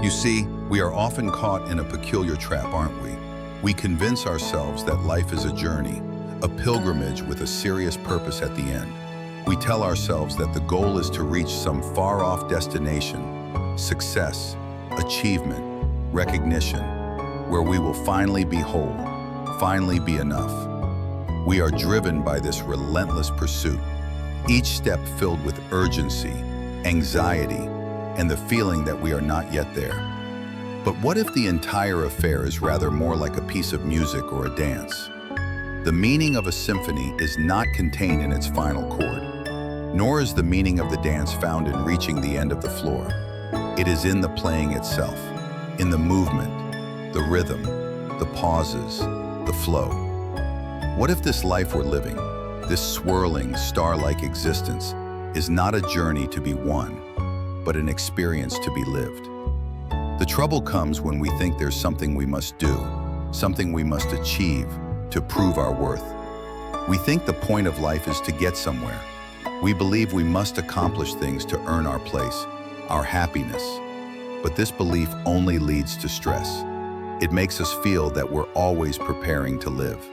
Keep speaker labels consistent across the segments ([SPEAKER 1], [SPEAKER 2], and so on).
[SPEAKER 1] You see, we are often caught in a peculiar trap, aren't we? We convince ourselves that life is a journey, a pilgrimage with a serious purpose at the end. We tell ourselves that the goal is to reach some far-off destination, success, achievement, recognition, where we will finally be whole, finally be enough. We are driven by this relentless pursuit, each step filled with urgency, anxiety, and the feeling that we are not yet there. But what if the entire affair is rather more like a piece of music or a dance? The meaning of a symphony is not contained in its final chord, nor is the meaning of the dance found in reaching the end of the floor. It is in the playing itself, in the movement, the rhythm, the pauses, the flow. What if this life we're living, this swirling, star-like existence, is not a journey to be won, but an experience to be lived? The trouble comes when we think there's something we must do, something we must achieve to prove our worth. We think the point of life is to get somewhere. We believe we must accomplish things to earn our place, our happiness. But this belief only leads to stress. It makes us feel that we're always preparing to live.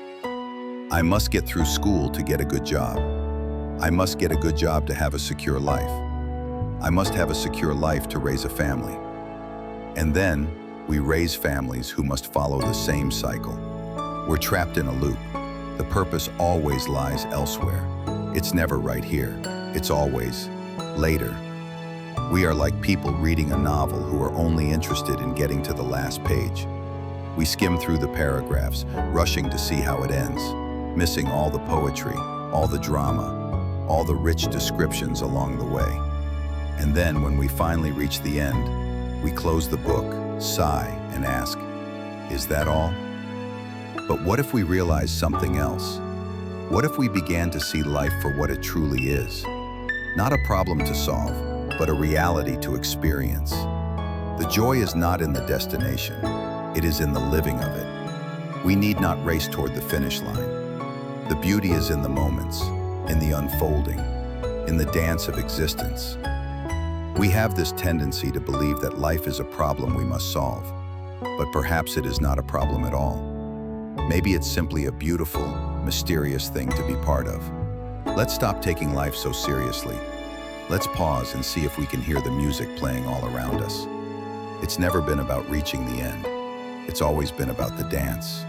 [SPEAKER 1] I must get through school to get a good job. I must get a good job to have a secure life. I must have a secure life to raise a family. And then we raise families who must follow the same cycle. We're trapped in a loop. The purpose always lies elsewhere. It's never right here. It's always later. We are like people reading a novel who are only interested in getting to the last page. We skim through the paragraphs, rushing to see how it ends, missing all the poetry, all the drama, all the rich descriptions along the way. And then when we finally reach the end, we close the book, sigh, and ask, is that all? But what if we realize something else? What if we began to see life for what it truly is? Not a problem to solve, but a reality to experience. The joy is not in the destination, it is in the living of it. We need not race toward the finish line. The beauty is in the moments, in the unfolding, in the dance of existence. We have this tendency to believe that life is a problem we must solve, but perhaps it is not a problem at all. Maybe it's simply a beautiful, mysterious thing to be part of. Let's stop taking life so seriously. Let's pause and see if we can hear the music playing all around us. It's never been about reaching the end. It's always been about the dance.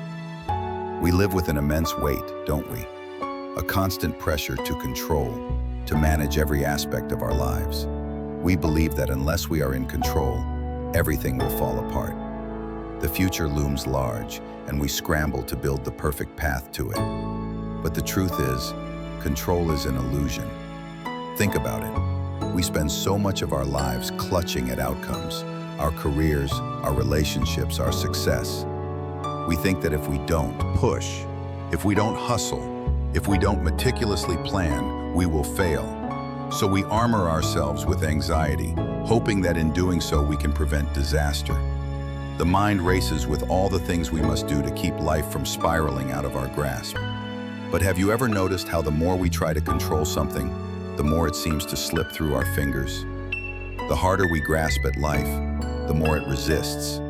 [SPEAKER 1] We live with an immense weight, don't we? A constant pressure to control, to manage every aspect of our lives. We believe that unless we are in control, everything will fall apart. The future looms large, and we scramble to build the perfect path to it. But the truth is, control is an illusion. Think about it. We spend so much of our lives clutching at outcomes, our careers, our relationships, our success. We think that if we don't push, if we don't hustle, if we don't meticulously plan, we will fail. So we armor ourselves with anxiety, hoping that in doing so we can prevent disaster. The mind races with all the things we must do to keep life from spiraling out of our grasp. But have you ever noticed how the more we try to control something, the more it seems to slip through our fingers? The harder we grasp at life, the more it resists.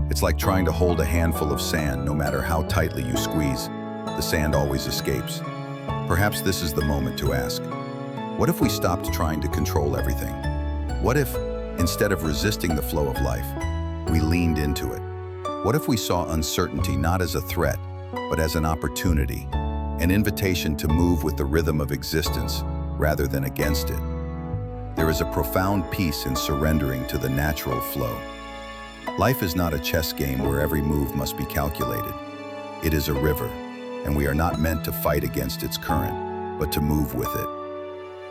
[SPEAKER 1] It's like trying to hold a handful of sand. No matter how tightly you squeeze, the sand always escapes. Perhaps this is the moment to ask, what if we stopped trying to control everything? What if, instead of resisting the flow of life, we leaned into it? What if we saw uncertainty not as a threat, but as an opportunity, an invitation to move with the rhythm of existence rather than against it? There is a profound peace in surrendering to the natural flow. Life is not a chess game where every move must be calculated. It is a river, and we are not meant to fight against its current, but to move with it.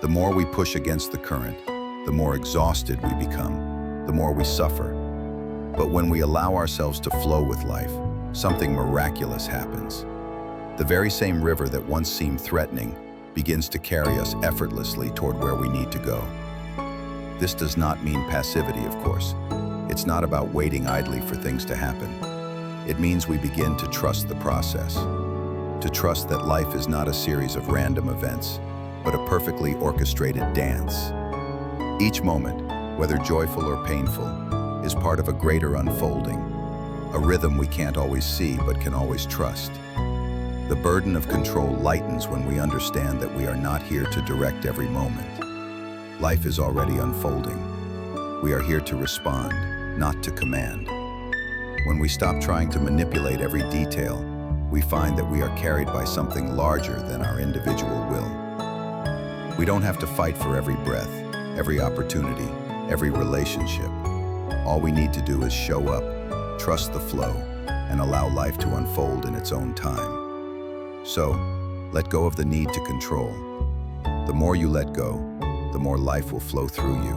[SPEAKER 1] The more we push against the current, the more exhausted we become, the more we suffer. But when we allow ourselves to flow with life, something miraculous happens. The very same river that once seemed threatening begins to carry us effortlessly toward where we need to go. This does not mean passivity, of course. It's not about waiting idly for things to happen. It means we begin to trust the process, to trust that life is not a series of random events, but a perfectly orchestrated dance. Each moment, whether joyful or painful, is part of a greater unfolding, a rhythm we can't always see but can always trust. The burden of control lightens when we understand that we are not here to direct every moment. Life is already unfolding. We are here to respond, not to command. When we stop trying to manipulate every detail, we find that we are carried by something larger than our individual will. We don't have to fight for every breath, every opportunity, every relationship. All we need to do is show up, trust the flow, and allow life to unfold in its own time. So, let go of the need to control. The more you let go, the more life will flow through you,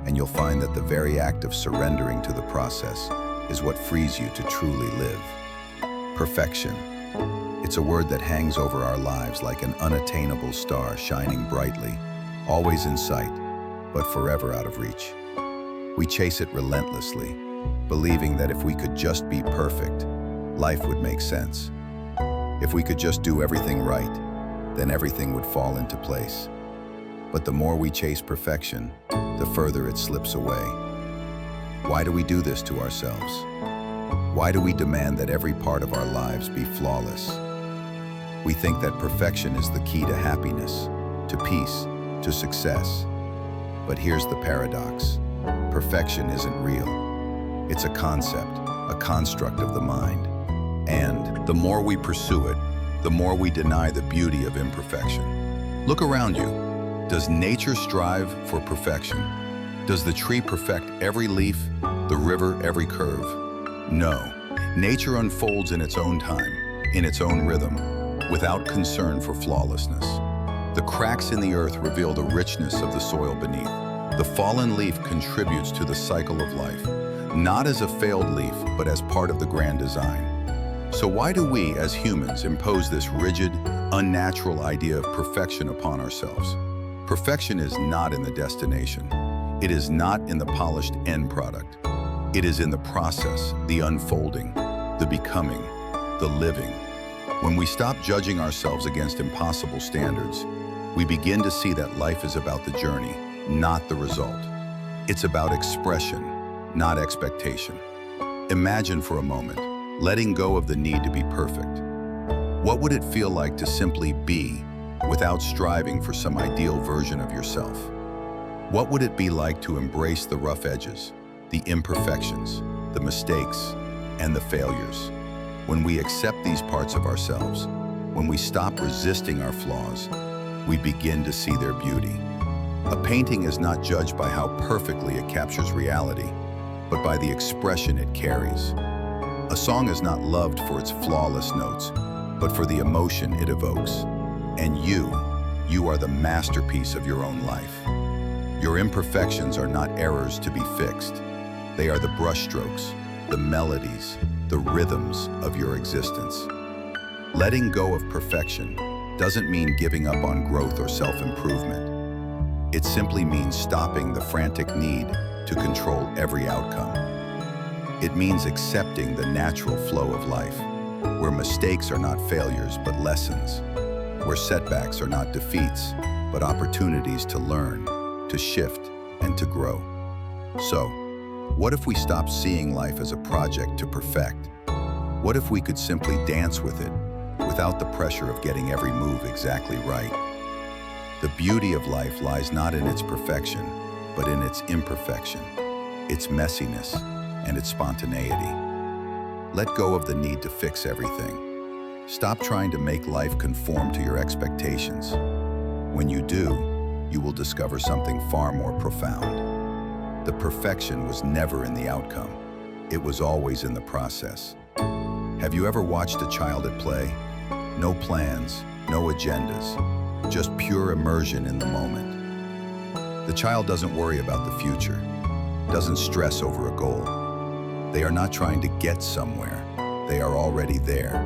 [SPEAKER 1] and you'll find that the very act of surrendering to the process is what frees you to truly live. Perfection. It's a word that hangs over our lives like an unattainable star shining brightly, always in sight, but forever out of reach. We chase it relentlessly, believing that if we could just be perfect, life would make sense. If we could just do everything right, then everything would fall into place. But the more we chase perfection, the further it slips away. Why do we do this to ourselves? Why do we demand that every part of our lives be flawless? We think that perfection is the key to happiness, to peace, to success. But here's the paradox. Perfection isn't real. It's a concept, a construct of the mind. And the more we pursue it, the more we deny the beauty of imperfection. Look around you. Does nature strive for perfection? Does the tree perfect every leaf, the river every curve? No. Nature unfolds in its own time, in its own rhythm, without concern for flawlessness. The cracks in the earth reveal the richness of the soil beneath. The fallen leaf contributes to the cycle of life, not as a failed leaf, but as part of the grand design. So why do we, as humans, impose this rigid, unnatural idea of perfection upon ourselves? Perfection is not in the destination. It is not in the polished end product. It is in the process, the unfolding, the becoming, the living. When we stop judging ourselves against impossible standards, we begin to see that life is about the journey, not the result. It's about expression, not expectation. Imagine for a moment, letting go of the need to be perfect. What would it feel like to simply be without striving for some ideal version of yourself? What would it be like to embrace the rough edges, the imperfections, the mistakes, and the failures? When we accept these parts of ourselves, when we stop resisting our flaws, we begin to see their beauty. A painting is not judged by how perfectly it captures reality, but by the expression it carries. A song is not loved for its flawless notes, but for the emotion it evokes. And you are the masterpiece of your own life. Your imperfections are not errors to be fixed. They are the brushstrokes, the melodies, the rhythms of your existence. Letting go of perfection doesn't mean giving up on growth or self-improvement. It simply means stopping the frantic need to control every outcome. It means accepting the natural flow of life, where mistakes are not failures but lessons, where setbacks are not defeats but opportunities to learn, to shift, and to grow. So, what if we stopped seeing life as a project to perfect? What if we could simply dance with it, without the pressure of getting every move exactly right? The beauty of life lies not in its perfection, but in its imperfection, its messiness, and its spontaneity. Let go of the need to fix everything. Stop trying to make life conform to your expectations. When you do, you will discover something far more profound. The perfection was never in the outcome. It was always in the process. Have you ever watched a child at play? No plans, no agendas, just pure immersion in the moment. The child doesn't worry about the future, doesn't stress over a goal. They are not trying to get somewhere. They are already there.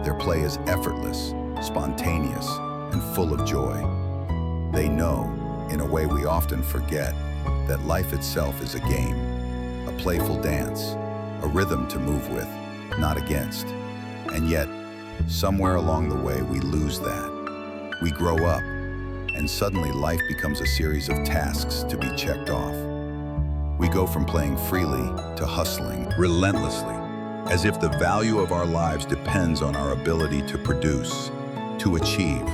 [SPEAKER 1] Their play is effortless, spontaneous, and full of joy. They know, in a way we often forget, that life itself is a game, a playful dance, a rhythm to move with, not against. And yet, somewhere along the way, we lose that. We grow up, and suddenly life becomes a series of tasks to be checked off. We go from playing freely to hustling relentlessly, as if the value of our lives depends on our ability to produce, to achieve,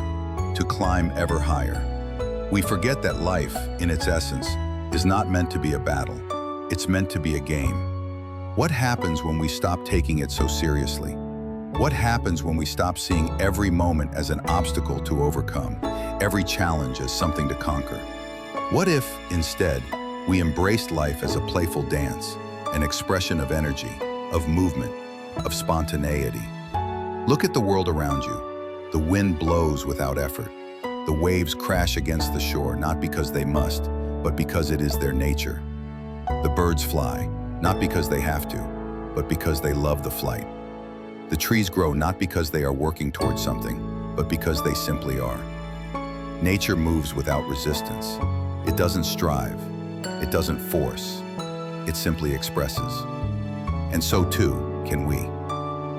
[SPEAKER 1] to climb ever higher. We forget that life, in its essence, is not meant to be a battle. It's meant to be a game. What happens when we stop taking it so seriously? What happens when we stop seeing every moment as an obstacle to overcome, every challenge as something to conquer? What if, instead, we embraced life as a playful dance, an expression of energy, of movement, of spontaneity? Look at the world around you. The wind blows without effort. The waves crash against the shore, not because they must, but because it is their nature. The birds fly, not because they have to, but because they love the flight. The trees grow not because they are working towards something, but because they simply are. Nature moves without resistance. It doesn't strive. It doesn't force. It simply expresses. And so too can we.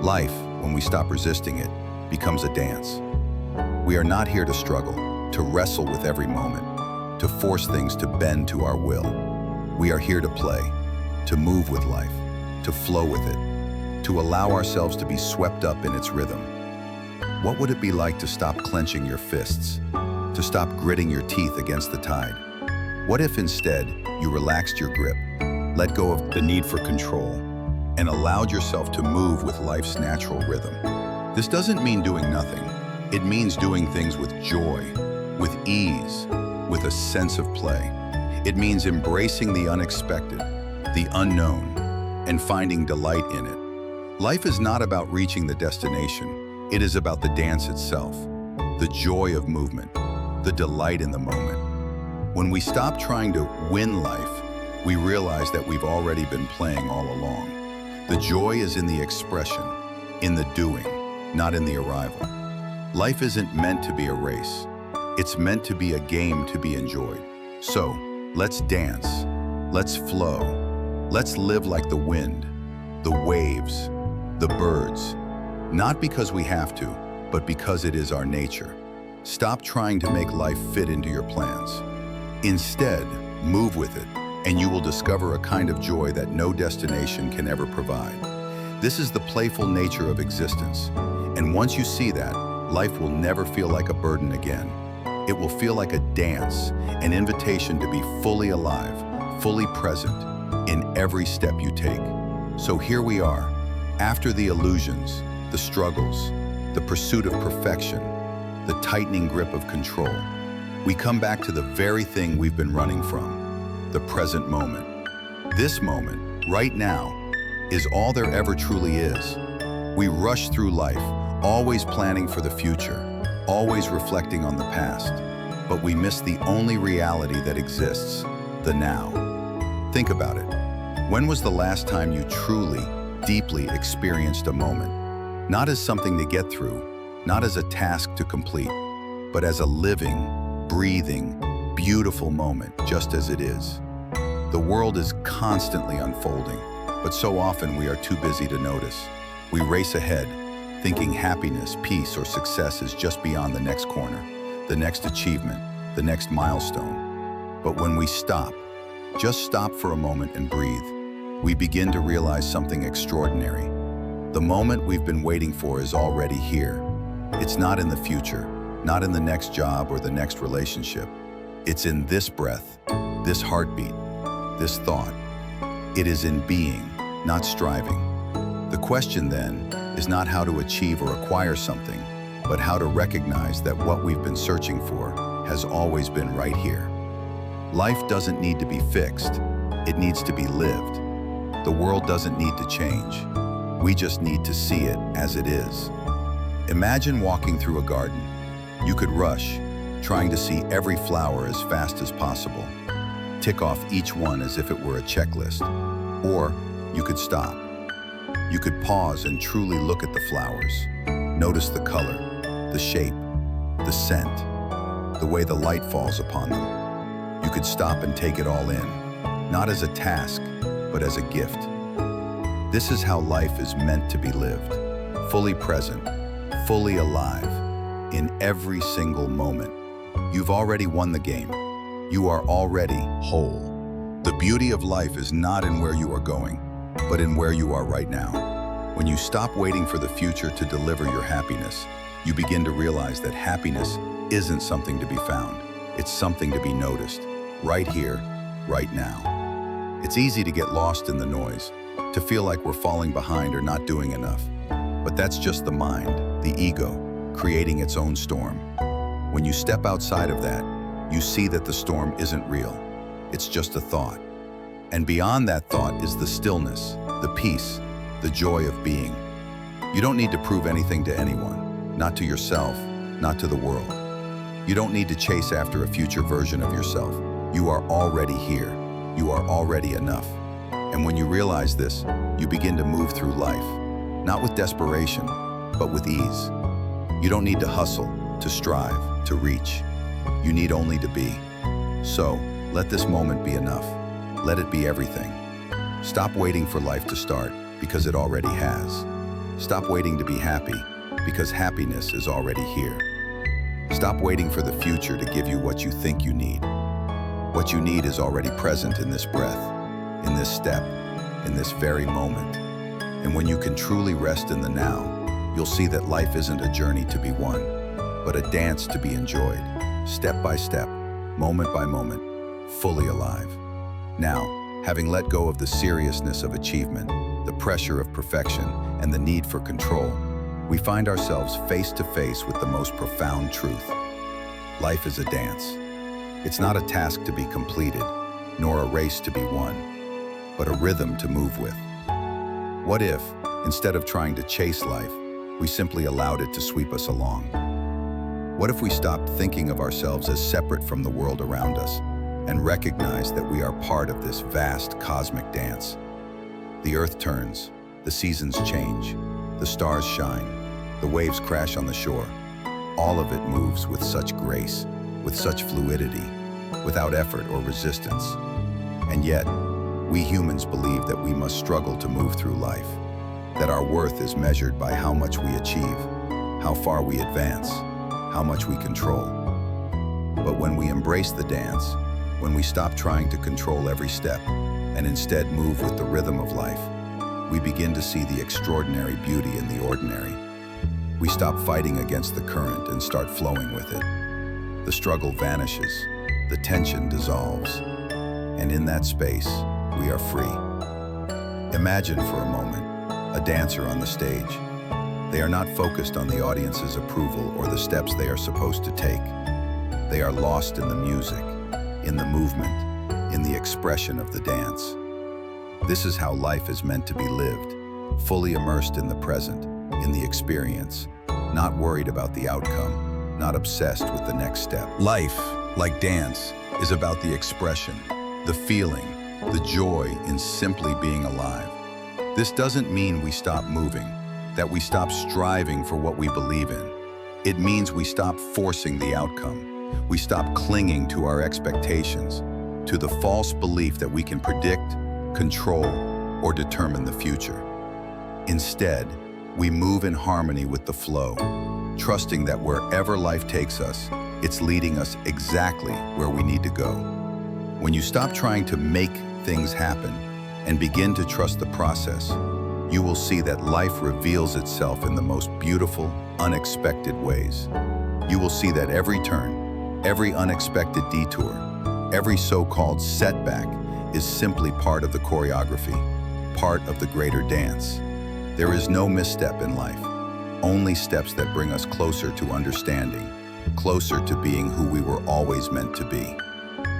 [SPEAKER 1] Life, when we stop resisting it, becomes a dance. We are not here to struggle, to wrestle with every moment, to force things to bend to our will. We are here to play, to move with life, to flow with it, to allow ourselves to be swept up in its rhythm. What would it be like to stop clenching your fists, to stop gritting your teeth against the tide? What if instead you relaxed your grip, let go of the need for control, and allowed yourself to move with life's natural rhythm? This doesn't mean doing nothing. It means doing things with joy, with ease, with a sense of play. It means embracing the unexpected, the unknown, and finding delight in it. Life is not about reaching the destination. It is about the dance itself, the joy of movement, the delight in the moment. When we stop trying to win life, we realize that we've already been playing all along. The joy is in the expression, in the doing, not in the arrival. Life isn't meant to be a race. It's meant to be a game to be enjoyed. So, let's dance, let's flow, let's live like the wind, the waves, the birds. Not because we have to, but because it is our nature. Stop trying to make life fit into your plans. Instead, move with it, and you will discover a kind of joy that no destination can ever provide. This is the playful nature of existence, and once you see that, life will never feel like a burden again. It will feel like a dance, an invitation to be fully alive, fully present in every step you take. So here we are, after the illusions, the struggles, the pursuit of perfection, the tightening grip of control. We come back to the very thing we've been running from, the present moment. This moment, right now, is all there ever truly is. We rush through life, always planning for the future, always reflecting on the past, but we miss the only reality that exists, the now. Think about it. When was the last time you truly, deeply experienced a moment? Not as something to get through, not as a task to complete, but as a living, breathing, beautiful moment, just as it is. The world is constantly unfolding, but so often we are too busy to notice. We race ahead, thinking happiness, peace, or success is just beyond the next corner, the next achievement, the next milestone. But when we stop, just stop for a moment and breathe, we begin to realize something extraordinary. The moment we've been waiting for is already here. It's not in the future, not in the next job or the next relationship. It's in this breath, this heartbeat, this thought. It is in being, not striving. The question then is not how to achieve or acquire something, but how to recognize that what we've been searching for has always been right here. Life doesn't need to be fixed, it needs to be lived. The world doesn't need to change. We just need to see it as it is. Imagine walking through a garden. You could rush, trying to see every flower as fast as possible. Tick off each one as if it were a checklist. Or you could stop. You could pause and truly look at the flowers. Notice the color, the shape, the scent, the way the light falls upon them. You could stop and take it all in, not as a task, but as a gift. This is how life is meant to be lived, fully present, fully alive, in every single moment. You've already won the game. You are already whole. The beauty of life is not in where you are going, but in where you are right now. When you stop waiting for the future to deliver your happiness, you begin to realize that happiness isn't something to be found. It's something to be noticed, right here, right now. It's easy to get lost in the noise, to feel like we're falling behind or not doing enough. But that's just the mind, the ego, creating its own storm. When you step outside of that, you see that the storm isn't real. It's just a thought. And beyond that thought is the stillness, the peace, the joy of being. You don't need to prove anything to anyone, not to yourself, not to the world. You don't need to chase after a future version of yourself. You are already here. You are already enough. And when you realize this, you begin to move through life, not with desperation, but with ease. You don't need to hustle, to strive, to reach. You need only to be. So, let this moment be enough. Let it be everything. Stop waiting for life to start, because it already has. Stop waiting to be happy, because happiness is already here. Stop waiting for the future to give you what you think you need. What you need is already present in this breath, in this step, in this very moment. And when you can truly rest in the now, you'll see that life isn't a journey to be won, but a dance to be enjoyed, step by step, moment by moment, fully alive. Now, having let go of the seriousness of achievement, the pressure of perfection, and the need for control, we find ourselves face to face with the most profound truth. Life is a dance. It's not a task to be completed, nor a race to be won, but a rhythm to move with. What if, instead of trying to chase life, we simply allowed it to sweep us along? What if we stopped thinking of ourselves as separate from the world around us and recognized that we are part of this vast cosmic dance? The earth turns, the seasons change, the stars shine, the waves crash on the shore. All of it moves with such grace, with such fluidity, without effort or resistance. And yet, we humans believe that we must struggle to move through life, that our worth is measured by how much we achieve, how far we advance, how much we control. But when we embrace the dance, when we stop trying to control every step and instead move with the rhythm of life, we begin to see the extraordinary beauty in the ordinary. We stop fighting against the current and start flowing with it. The struggle vanishes, the tension dissolves, and in that space, we are free. Imagine for a moment a dancer on the stage. They are not focused on the audience's approval or the steps they are supposed to take. They are lost in the music, in the movement, in the expression of the dance. This is how life is meant to be lived, fully immersed in the present, in the experience, not worried about the outcome, not obsessed with the next step. Life, like dance, is about the expression, the feeling, the joy in simply being alive. This doesn't mean we stop moving, that we stop striving for what we believe in. It means we stop forcing the outcome. We stop clinging to our expectations, to the false belief that we can predict, control, or determine the future. Instead, we move in harmony with the flow, trusting that wherever life takes us, it's leading us exactly where we need to go. When you stop trying to make things happen and begin to trust the process, you will see that life reveals itself in the most beautiful, unexpected ways. You will see that every turn, every unexpected detour, every so-called setback is simply part of the choreography, part of the greater dance. There is no misstep in life, only steps that bring us closer to understanding, closer to being who we were always meant to be.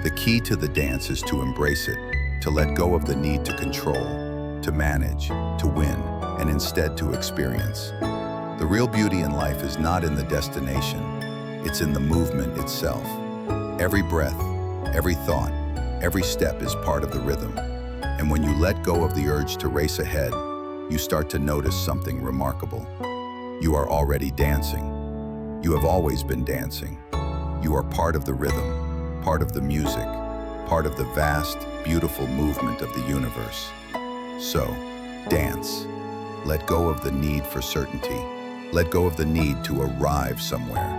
[SPEAKER 1] The key to the dance is to embrace it, to let go of the need to control, to manage, to win, and instead to experience. The real beauty in life is not in the destination, it's in the movement itself. Every breath, every thought, every step is part of the rhythm. And when you let go of the urge to race ahead, you start to notice something remarkable. You are already dancing. You have always been dancing. You are part of the rhythm, part of the music, part of the vast, beautiful movement of the universe. So, dance. Let go of the need for certainty. Let go of the need to arrive somewhere.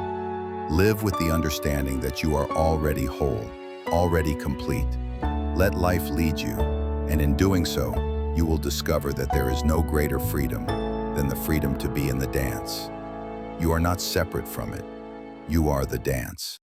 [SPEAKER 1] Live with the understanding that you are already whole, already complete. Let life lead you, and in doing so, you will discover that there is no greater freedom than the freedom to be in the dance. You are not separate from it. You are the dance.